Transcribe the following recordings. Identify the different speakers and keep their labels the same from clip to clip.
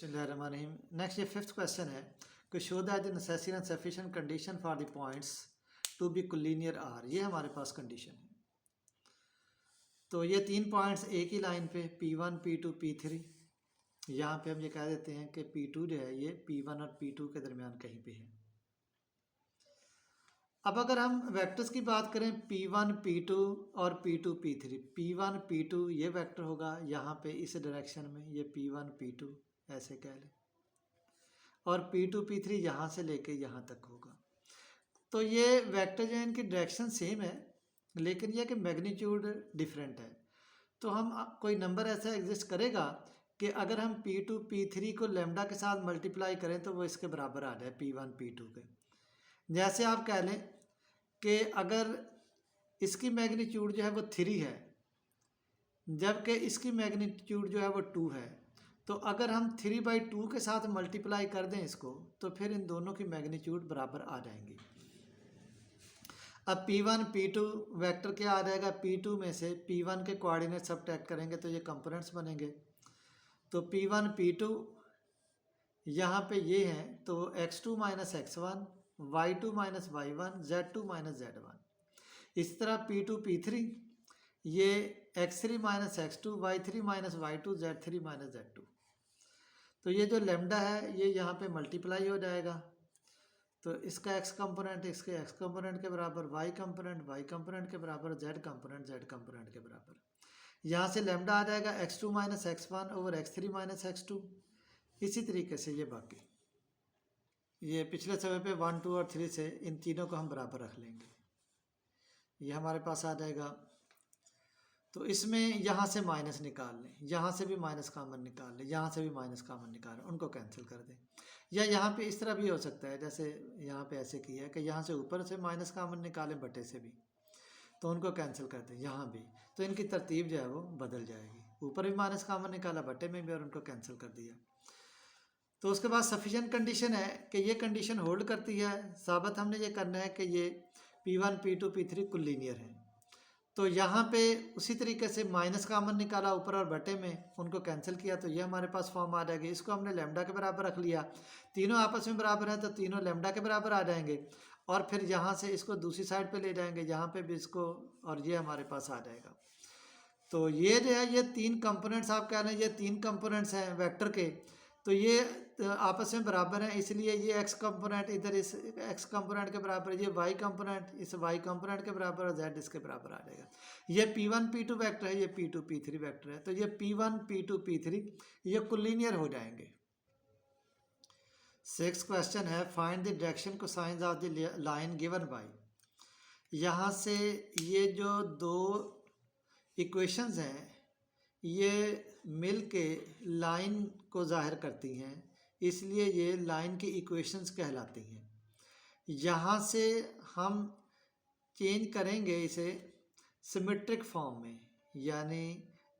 Speaker 1: बिस्मिल्लाहिर्रहमानिर्रहीम। नेक्स्ट ये fifth question है कि show that the necessary and sufficient condition for the points to be collinear are. ये हमारे पास कंडीशन है। तो ये तीन पॉइंट्स एक ही लाइन पे P1 P2 P3, यहाँ पे हम ये कह देते हैं कि P2 जो है ये P1 और P2 के दरमियान कहीं पे है। अब अगर हम वेक्टर्स की बात करें P1 P2 और P2 P3, P1 P2 ये वेक्टर होगा यहाँ पे इस डायरेक्शन में, ये P1 P2 ऐसे कह लें, और P2 P3 यहाँ से लेके यहाँ तक होगा। तो ये वेक्टर जो है इनकी डायरेक्शन सेम है, लेकिन यह कि मैग्नीट्यूड डिफरेंट है। तो हम कोई नंबर ऐसा एग्जिस्ट करेगा कि अगर हम P2 P3 को लेमडा के साथ मल्टीप्लाई करें तो वो इसके बराबर आ जाए P1 P2 के। जैसे आप कह लें कि अगर इसकी मैग्नीट्यूड जो है वो 3 है, जबकि इसकी मैग्नीट्यूड जो है वो 2 है, तो अगर हम 3/2 के साथ मल्टीप्लाई कर दें इसको, तो फिर इन दोनों की मैग्नीट्यूड बराबर आ जाएंगी। अब P1 P2 वेक्टर क्या आ जाएगा, P2 में से P1 के कोऑर्डिनेट सब्ट्रैक्ट करेंगे तो ये कंपोनेंट्स बनेंगे। तो P1 P2 यहाँ पे ये हैं, तो x2 minus x1, y2 minus y1, z2 minus z1। इस तरह P2 P3 ये x3 minus x2, y3 minus y2, z3 minus z2। तो ये जो लेमडा है ये यहाँ पे मल्टीप्लाई हो जाएगा, तो इसका x कंपोनेंट इसके x कंपोनेंट के बराबर, y कंपोनेंट के बराबर, z कंपोनेंट के बराबर। यहाँ से लेमडा आ जाएगा x2 minus x1 over x3 minus x2। इसी तरीके से ये बाकी ये पिछले समय पे 1 2 और 3 से इन तीनों को हम बराबर रख लेंगे, ये हमारे पास आ जाएगा। तो इसमें यहाँ से माइनस निकाल लें, यहाँ से भी माइनस कॉमन निकाल लें, यहाँ से भी माइनस कॉमन निकाल लें, उनको कैंसिल कर दें। या यहाँ पे इस तरह भी हो सकता है, जैसे यहाँ पे ऐसे किया है कि यहाँ से ऊपर से माइनस कॉमन निकालें बटे से भी, तो उनको कैंसिल कर दें यहाँ भी, तो इनकी तरतीब जो है वो बदल जाएगी। ऊपर भी माइनस कॉमन निकाला बटे में भी और उनको कैंसिल कर दिया। तो उसके बाद सफिशिएंट कंडीशन है कि ये कंडीशन होल्ड करती है। साबित हमने ये करना है कि ये P1 P2 P3 कोलिनियर है। तो यहाँ पे उसी तरीके से माइनस कॉमन निकाला ऊपर और बटे में, उनको कैंसिल किया, तो ये हमारे पास फॉर्म आ जाएगी। इसको हमने लेमडा के बराबर रख लिया, तीनों आपस में बराबर है तो तीनों लेमडा के बराबर आ जाएंगे, और फिर यहाँ से इसको दूसरी साइड पे ले जाएंगे, यहाँ पे भी इसको, और ये हमारे पास आ जाएगा। तो ये जो है ये तीन कंपोनेंट्स आप कह रहे हैं, ये तीन कंपोनेंट्स हैं वेक्टर के, तो ये आपस में बराबर हैं, इसलिए ये x कंपोनेंट इधर इस x कंपोनेंट के बराबर, ये y कंपोनेंट इस y कंपोनेंट के बराबर और z इसके बराबर आ जाएगा। ये P1 P2 वेक्टर है, ये P2 P3 वेक्टर है, तो ये P1 P2 P3 ये कोलिनियर हो जाएंगे। 6th क्वेश्चन है find the direction cosines of the line given by. यहाँ से ये जो दो इक्वेशंस हैं ये मिल के लाइन को ज़ाहिर करती हैं, इसलिए ये लाइन की इक्वेशंस कहलाती हैं। यहाँ से हम चेंज करेंगे इसे सिमेट्रिक फॉर्म में, यानी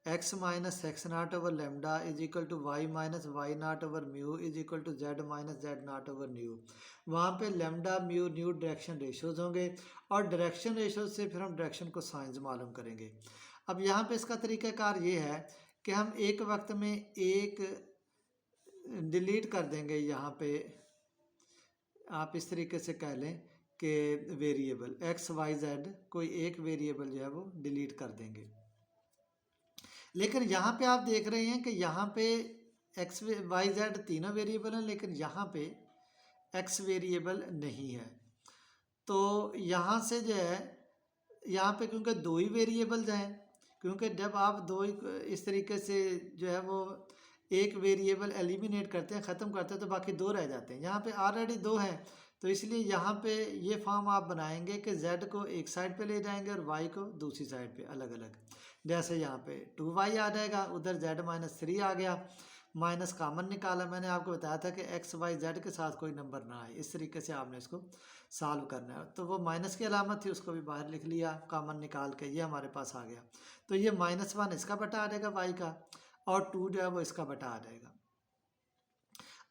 Speaker 1: x minus x naught over lambda is equal to y minus y naught over mu is equal to z minus z naught over nu. वहाँ पे lambda mu nu direction ratios होंगे, और direction ratios से फिर हम direction cosines मालूम करेंगे। अब यहाँ पे इसका तरीक़ाकार ये है कि हम एक वक्त में एक डिलीट कर देंगे, यहाँ पे आप इस तरीके से कह लें कि वेरिएबल x y z कोई एक वेरिएबल जो है वो डिलीट कर देंगे। लेकिन यहाँ पे आप देख रहे हैं कि यहाँ पे x y z तीनों वेरिएबल हैं, लेकिन यहाँ पे x वेरिएबल नहीं है। तो यहाँ से जो है यहाँ पे क्योंकि दो ही वेरिएबल्स हैं, क्योंकि जब आप दो इस तरीके से जो है वो एक वेरिएबल एलिमिनेट करते हैं, ख़त्म करते हैं, तो बाकी दो रह जाते हैं। यहाँ पे ऑलरेडी दो हैं, तो इसलिए यहाँ पे ये फॉर्म आप बनाएंगे कि z को एक साइड पे ले जाएंगे और y को दूसरी साइड पे अलग अलग। जैसे यहाँ पे 2y आ जाएगा, उधर z माइनस 3 आ गया, माइनस कॉमन निकाला। मैंने आपको बताया था कि x y z के साथ कोई नंबर ना आए, इस तरीके से आपने इसको सॉल्व करना है। तो वो माइनस की अलामत थी, उसको भी बाहर लिख लिया कॉमन निकाल के, ये हमारे पास आ गया। तो ये -1 इसका बटा आ जाएगा y का, और 2 जो है वो इसका बटा आ जाएगा।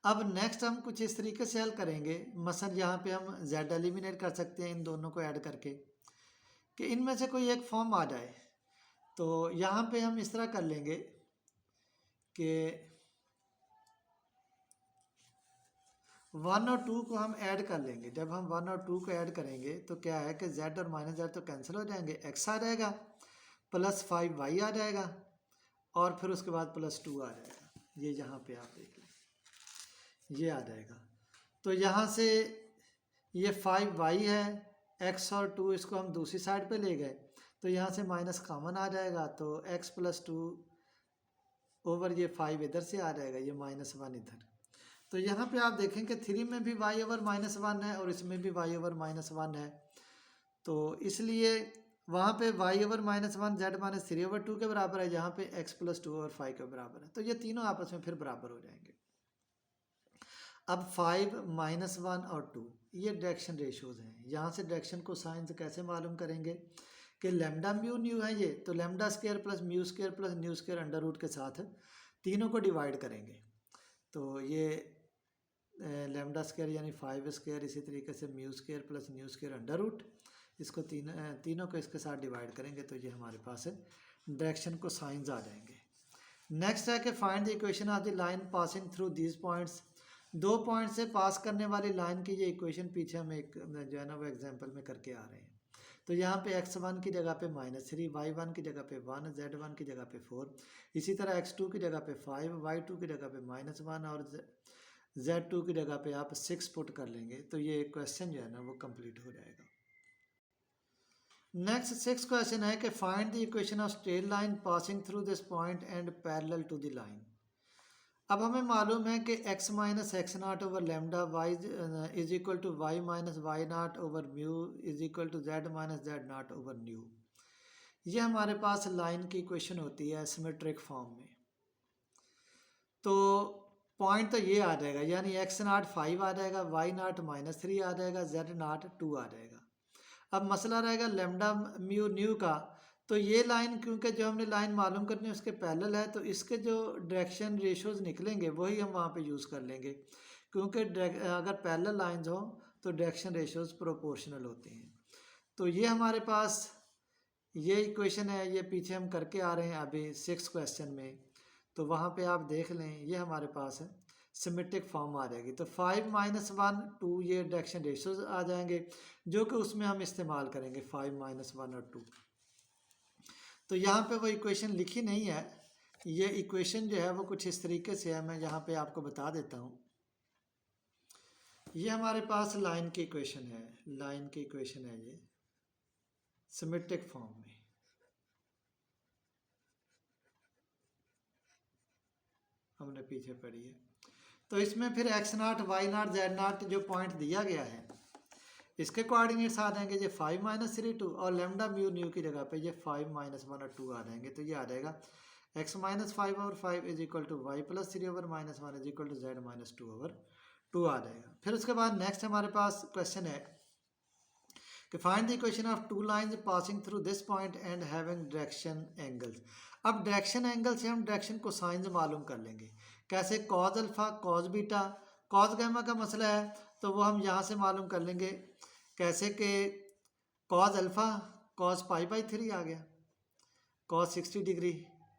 Speaker 1: अब नेक्स्ट हम कुछ इस तरीके से हल करेंगे, मसलन यहाँ पे हम z एलिमिनेट कर सकते हैं इन दोनों को ऐड करके, कि इनमें से कोई एक फॉर्म आ जाए। तो यहाँ पे हम इस तरह कर लेंगे कि 1 और 2 को हम ऐड कर लेंगे। जब हम 1 और 2 को ऐड करेंगे तो क्या है कि z और -z तो कैंसिल हो जाएंगे, x आ जाएगा प्लस 5y आ जाएगा और फिर उसके बाद प्लस 2 आ जाएगा। ये यहाँ पे आप देख लें, ये आ जाएगा। तो यहाँ से ये 5y है, x और 2 इसको हम दूसरी साइड पे ले गए तो यहाँ से माइनस कॉमन आ जाएगा, तो x प्लस 2 ओवर ये 5 इधर से आ जाएगा, ये -1 इधर। तो यहाँ पे आप देखें कि 3 में भी y ओवर -1 है और इसमें भी y ओवर -1 है। तो इसलिए वहाँ पे y ओवर -1 z -3 ओवर 2 के बराबर है, यहाँ पे x प्लस 2 ओवर 5 के बराबर है। तो ये तीनों आपस में फिर बराबर हो जाएंगे। अब 5 -1 और 2 ये डायरेक्शन रेशियोज हैं। यहाँ से डायरेक्शन को साइंस कैसे मालूम करेंगे कि लैम्डा म्यू न्यू है ये, तो lambda square plus mu square plus nu square under root के साथ तीनों को डिवाइड करेंगे। तो ये लैम्डा स्क्वायर यानी 5 स्क्वायर, इसी तरीके से mu square plus nu square under root, इसको तीनों को इसके साथ डिवाइड करेंगे तो ये हमारे पास डायरेक्शन को साइंस आ जाएंगे। नेक्स्ट है कि find the equation of the line passing through these points. 2 point से पास करने वाली लाइन की ये इक्वेशन पीछे हम एक जो है ना वो एग्जाम्पल में करके आ रहे हैं। तो यहाँ पे x1 की जगह पे -3, y1 की जगह पे 1, z1 की जगह पे 4, इसी तरह x2 की जगह पे 5, y2 की जगह पे -1 और z2 की जगह पे आप 6 पुट कर लेंगे तो ये क्वेश्चन जो है ना वो कंप्लीट हो जाएगा। नेक्स्ट 6 क्वेश्चन है कि find the equation of straight line passing through this point and parallel to the line. अब हमें मालूम है कि x minus x naught over lambda y is equal to y minus y naught over mu is equal to z minus z naught over nu. ये हमारे पास line की equation होती है सिमेट्रिक फॉर्म में। तो पॉइंट तो ये आ जाएगा, यानी x नाट 5 आ जाएगा, y नाट -3 आ जाएगा, z नाट 2 आ जाएगा। अब मसला रहेगा लेमडा म्यू न्यू का। तो ये लाइन क्योंकि जो हमने लाइन मालूम करनी है उसके पैरेलल है, तो इसके जो डायरेक्शन रेशियोज निकलेंगे वही हम वहाँ पे यूज़ कर लेंगे, क्योंकि अगर पैरेलल लाइंस हो तो डायरेक्शन रेशियोज प्रोपोर्शनल होते हैं। तो ये हमारे पास ये इक्वेशन है, ये पीछे हम करके आ रहे हैं अभी 6 क्वेश्चन में। तो वहाँ पे आप देख लें, ये हमारे पास है सिमेट्रिक फॉर्म आ जाएगी। तो 5 -1 2 ये डायरेक्शन रेशियोज आ जाएंगे जो कि उसमें हम इस्तेमाल करेंगे 5 -1 और 2। तो यहाँ पे वो इक्वेशन लिखी नहीं है, ये इक्वेशन जो है वो कुछ इस तरीके से है, मैं यहाँ पे आपको बता देता हूँ। ये हमारे पास लाइन की इक्वेशन है, लाइन की इक्वेशन है ये सिमेट्रिक फॉर्म में। हमने पीछे पढ़ी है। तो इसमें फिर x नाट वाई नाट जेड नाट जो पॉइंट दिया गया है इसके कोऑर्डिनेट्स आ जाएंगे, ये 5 -3 2 और लेमडा म्यू न्यू की जगह पे ये 5 -1 और 2 आ जाएंगे। तो ये आ जाएगा x -5 over 5 is equal to y plus 3 over -1 is equal to z -2 over 2 आ जाएगा। फिर उसके बाद नेक्स्ट हमारे पास क्वेश्चन है कि find the equation of two lines passing through this point and having direction angles. अब डायरेक्शन एंगल से हम डायरेक्शन को साइंस मालूम कर लेंगे। कैसे? Cos alpha cos beta cos gamma का मसला है तो वो हम यहाँ से मालूम कर लेंगे। कैसे कि कॉज अल्फा कॉज π/3 आ गया, कॉज 60 डिग्री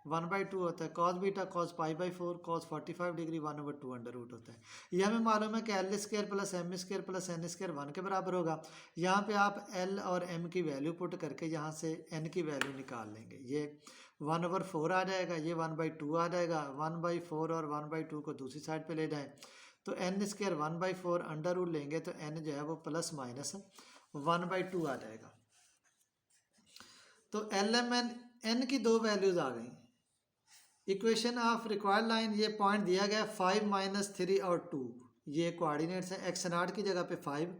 Speaker 1: 1/2 होता है, cos beta cos π/4 cos 45 degree 1/2 under root होता है। ये हमें मालूम है कि L square plus M square plus N square 1 के बराबर होगा। यहाँ पे आप एल और एम की वैल्यू पुट करके यहाँ से एन की वैल्यू निकाल लेंगे। ये 1/4 आ जाएगा, ये 1/2 आ जाएगा। 1/4 और 1/2 को दूसरी साइड पे ले जाएं तो एन स्क्र 1/4 अंडर रूट लेंगे तो एन जो है वो प्लस माइनस 1/2 आ जाएगा। तो एल एम एन की 2 वैल्यूज आ गई। इक्वेशन ऑफ रिक्वायर्ड लाइन ये पॉइंट दिया गया 5 -3 और 2, ये कोऑर्डिनेट्स हैं। एक्स नाट की जगह पे 5,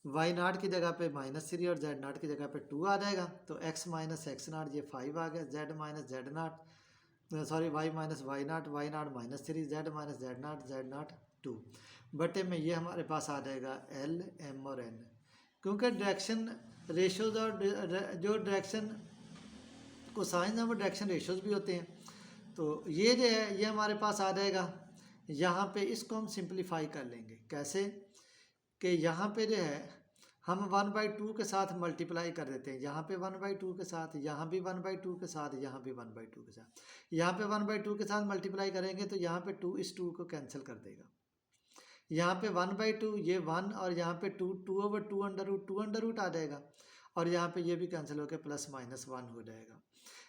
Speaker 1: वाई नाट की जगह पे -3 और जेड नाट की जगह पे 2 आ जाएगा। तो एक्स माइनस एक्स नाट ये 5 आ गया, जेड माइनस जेड नाट सॉरी वाई माइनस वाई नाट -3, जेड माइनस जेड नाट 2 बटे में ये हमारे पास आ जाएगा एल एम और एन। क्योंकि डायरेक्शन रेशियोज और जो डायरेक्शन को साइंस है वो डायरेक्शन रेशियोज भी होते हैं। तो ये जो है ये हमारे पास आ जाएगा। यहाँ पे इसको हम सिंप्लीफाई कर लेंगे। कैसे? कि यहाँ पे जो है हम 1/2 के साथ मल्टीप्लाई कर देते हैं, यहाँ पे 1/2 के साथ, यहाँ भी 1/2 के साथ, यहाँ भी 1/2 के साथ। यहाँ पे 1/2 के साथ मल्टीप्लाई करेंगे तो यहाँ पे 2 इस 2 को कैंसिल कर देगा। यहाँ पे 1/2 ये 1 और यहाँ पे 2 अंडर रूट आ जाएगा और यहाँ पे ये भी कैंसिल होकर प्लस माइनस 1 हो जाएगा।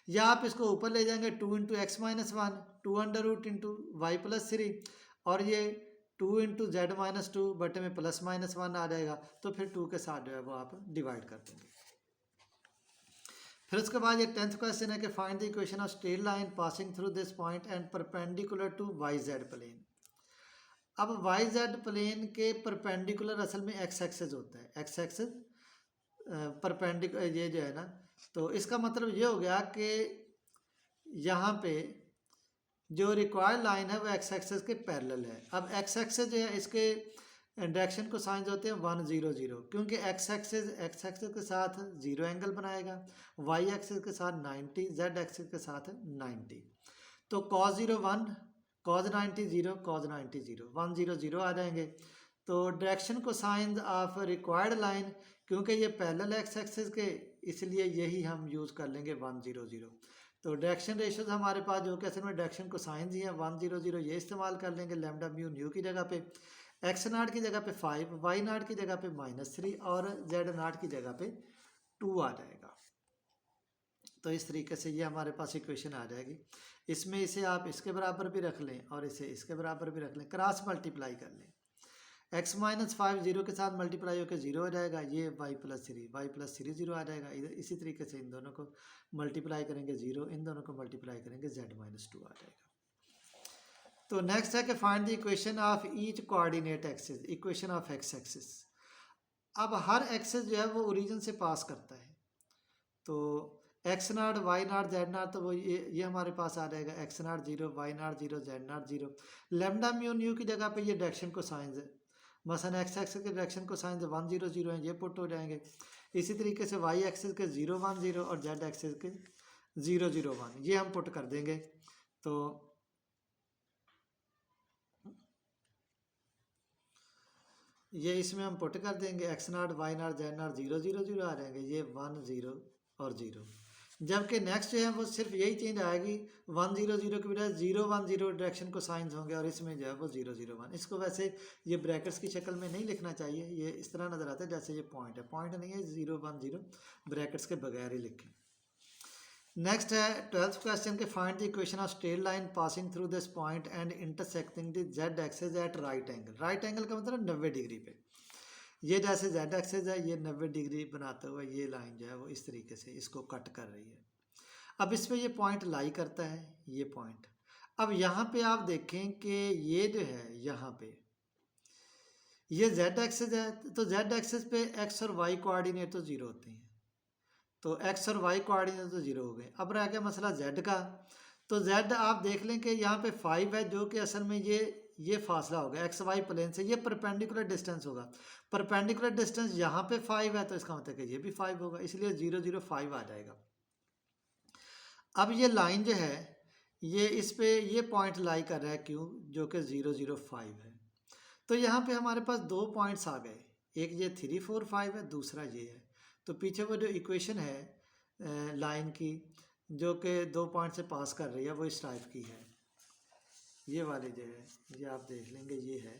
Speaker 1: या आप इसको ऊपर ले जाएंगे 2 into x minus 1 2 under root into y plus 3 और ये 2 इंटू जेड माइनस 2 बटे में प्लस माइनस 1 आ जाएगा। तो फिर 2 के साथ जो है वो आप डिवाइड कर देंगे। फिर उसके बाद ये 10th क्वेश्चन है कि find the equation of straight line passing through this point and perpendicular to y z plane. अब वाई जेड प्लेन के परपेंडिकुलर असल में एक्स एक्सिस होता है, एक्स एक्सिस परपेंडिकुलर ये जो है ना, तो इसका मतलब ये हो गया कि यहाँ पे जो रिक्वायर्ड लाइन है वो एक्स एक्सिस के पैरेलल है। अब एक्स एक्सिस जो है इसके डायरेक्शन को साइंस होते हैं 1 0 0 क्योंकि एक्स एक्सिस के साथ 0 एंगल बनाएगा, वाई एक्सिस के साथ 90, जेड एक्सिस के साथ 90। तो cos 0 1, cos 90 0, cos 90 0, 1 0 0 आ जाएंगे। तो डायरेक्शन को साइंस ऑफ रिक्वायर्ड लाइन क्योंकि ये पैरेलल एक्स एक्सिस के, इसलिए यही हम यूज़ कर लेंगे 1 0 0। तो डायरेक्शन रेशियोज हमारे पास जो कि असल में डायरेक्शन को साइंस ही है 1 0 0, ये इस्तेमाल कर लेंगे। लैम्डा म्यू न्यू की जगह पे एक्स नाट की जगह पे 5, वाई नाट की जगह पे -3 और जेड नाट की जगह पे 2 आ जाएगा। तो इस तरीके से ये हमारे पास इक्वेशन आ जाएगी। इसमें इसे आप इसके बराबर भी रख लें और इसे इसके बराबर भी रख लें, क्रॉस मल्टीप्लाई कर लें। x माइनस 5 0 के साथ मल्टीप्लाई होकर 0 हो जाएगा, ये y प्लस 3 0 आ जाएगा। इधर इसी तरीके से इन दोनों को मल्टीप्लाई करेंगे 0, इन दोनों को मल्टीप्लाई करेंगे z माइनस 2 आ जाएगा। तो नेक्स्ट है कि find the equation of each coordinate axis, equation of x axis. अब हर एक्सिस जो है वो ओरिजिन से पास करता है, तो एक्स नाट वाई नाट जेड नाट, तो वो ये हमारे पास आ जाएगा एक्स नाट 0, वाई नाट 0, जेड नाट 0। लैम्डा म्यू न्यू की जगह पे ये डायरेक्शन को साइंस है, मसलन एक्स एक्सिस के डायरेक्शन को साइंस 1 0 0 है, ये पुट हो जाएंगे। इसी तरीके से वाई एक्सिस के 0 1 0 और जेड एक्सिस के 0 0 1 ये हम पुट कर देंगे। तो ये इसमें हम पुट कर देंगे, एक्स नाट वाई नाट जेड नाट 0 0 0 आ जाएंगे, ये 1 0 और 0। जबकि नेक्स्ट जो है वो सिर्फ यही चेंज आएगी, 1 0 0 के बजाय 0 1 0 डायरेक्शन को साइंस होंगे और इसमें जो है वो 0 0 1। इसको वैसे ये ब्रैकेट्स की शक्ल में नहीं लिखना चाहिए, ये इस तरह नज़र आता है जैसे ये पॉइंट है, पॉइंट नहीं है, 0 1 0 ब्रैकेट्स के बगैर ही लिखें। नेक्स्ट है 12th क्वेश्चन के find the equation of straight line passing through this point and intersecting the Z axis at right angle. Right angle का मतलब 90 डिग्री पे। ये जैसे जेड एक्सिस है ये 90 डिग्री बनाते हुए ये लाइन जो है वो इस तरीके से इसको कट कर रही है। अब इस पे ये पॉइंट लाई करता है, ये पॉइंट। अब यहाँ पे आप देखें कि ये जो है यहाँ पे ये जेड एक्सिस है, तो जेड एक्सिस पे एक्स और वाई कोऑर्डिनेट तो 0 होते हैं, तो x और y कोऑर्डिनेट तो 0 हो गए। अब रह गया मसला z का, तो z आप देख लें कि यहाँ पे 5 है जो कि असल में ये फासला होगा एक्स वाई प्लेन से, ये परपेंडिकुलर डिस्टेंस होगा। परपेंडिकुलर डिस्टेंस यहाँ पे 5 है तो इसका मतलब कि ये भी 5 होगा, इसलिए 0 0 5 आ जाएगा। अब ये लाइन जो है ये इस पे ये पॉइंट लाई कर रहा है क्यों, जो कि 0 0 5 है। तो यहाँ पे हमारे पास 2 पॉइंट्स आ गए, एक ये 3 4 5 है, दूसरा ये है। तो पीछे वो जो इक्वेशन है लाइन की जो कि 2 पॉइंट से पास कर रही है वो इस टाइप की है, ये वाली जो है ये आप देख लेंगे ये है।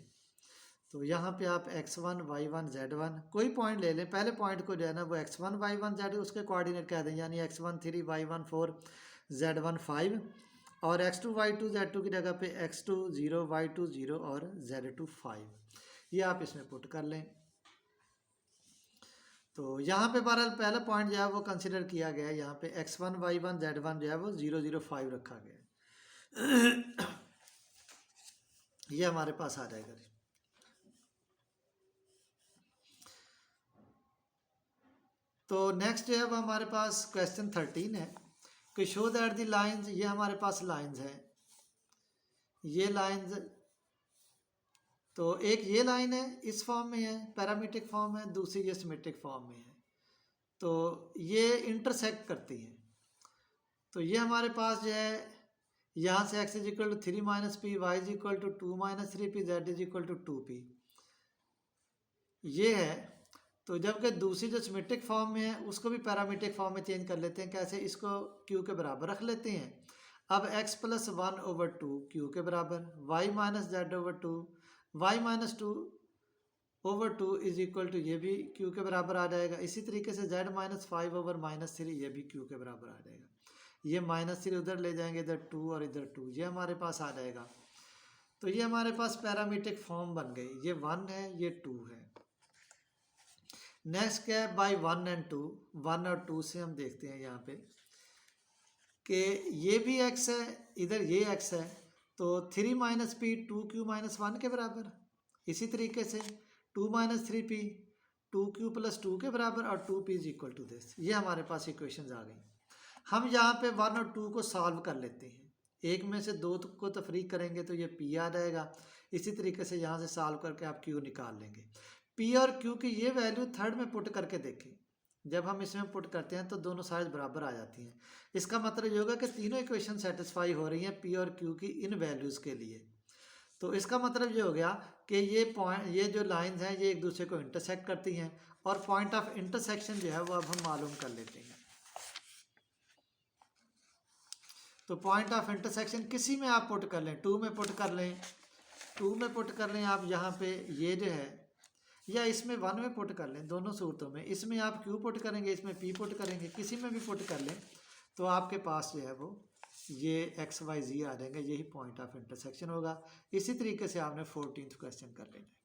Speaker 1: तो यहाँ पे आप x1 y1 z1 कोई पॉइंट ले लें, पहले पॉइंट को जो है ना वो x1 y1 z उसके कोऑर्डिनेट कह दें, यानी x1 3 y1 4 z1 5 और x2 y2 z2 की जगह पे x2 0 y2 0 और z2 5, ये आप इसमें पुट कर लें। तो यहाँ पे बहरहाल पहला पॉइंट जो है वो कंसिडर किया गया है, यहाँ पे x1 y1 z1 जो है वो 0 0 5 रखा गया है। ये हमारे पास आ जाएगा। तो नेक्स्ट जो है वो हमारे पास क्वेश्चन 13 है कि शो दैट द लाइंस, ये हमारे पास लाइंस है, ये लाइंस, तो एक ये लाइन है इस फॉर्म में है, पैरामीट्रिक फॉर्म है, दूसरी ये सिमेट्रिक फॉर्म में है, तो ये इंटरसेक्ट करती हैं। तो ये हमारे पास जो है यहाँ से x is equal to 3 minus p, y is equal to 2 minus 3 p, z is equal to 2p, ये है। तो जबकि दूसरी जो सिमेट्रिक फॉर्म में है उसको भी पैरामीट्रिक फॉर्म में चेंज कर लेते हैं, कैसे, इसको q के बराबर रख लेते हैं। अब x प्लस 1 ओवर 2 q के बराबर, y minus z over 2 y minus two over two is equal to ये भी क्यू के बराबर आ जाएगा। इसी तरीके से z minus five over minus three ये भी क्यू के बराबर आ जाएगा। ये माइनस थ्री उधर ले जाएंगे, इधर टू और इधर टू, ये हमारे पास आ जाएगा। तो ये हमारे पास पैरामीट्रिक फॉर्म बन गई, ये 1 है ये 2 है। नेक्स्ट क्या है, बाई 1 एंड 2, 1 और 2 से हम देखते हैं यहाँ पे कि ये भी x है, इधर ये x है, तो 3 माइनस पी 2q माइनस 1 के बराबर। इसी तरीके से 2 माइनस 3p 2q प्लस 2 के बराबर और 2p is equal to this. ये हमारे पास इक्वेशंस आ गई। हम यहाँ पे 1 और 2 को सॉल्व कर लेते हैं। एक में से दो को तफरीक करेंगे तो ये p आ जाएगा। इसी तरीके से यहाँ से सॉल्व करके आप q निकाल लेंगे। p और q की ये वैल्यू थर्ड में पुट करके देखें। जब हम इसमें पुट करते हैं तो दोनों साइड बराबर आ जाती हैं। इसका मतलब ये होगा कि तीनों इक्वेशन सेटिस्फाई हो रही हैं p और q की इन वैल्यूज़ के लिए। तो इसका मतलब ये हो गया कि ये पॉइंट, ये जो लाइंस हैं ये एक दूसरे को इंटरसेक्ट करती हैं और पॉइंट ऑफ इंटरसेक्शन जो है वो अब हम मालूम कर लेते हैं। तो पॉइंट ऑफ इंटरसेक्शन किसी में आप पुट कर लें, 2 में पुट कर लें, 2 में पुट कर लें आप यहाँ पे ये जो है, या इसमें 1 में पुट कर लें। दोनों सूरतों में, इसमें आप q पुट करेंगे, इसमें p पुट करेंगे, किसी में भी पुट कर लें तो आपके पास जो है वो ये x y z आ जाएंगे। यही पॉइंट ऑफ इंटरसेक्शन होगा। इसी तरीके से आपने 14th क्वेश्चन कर लेना है।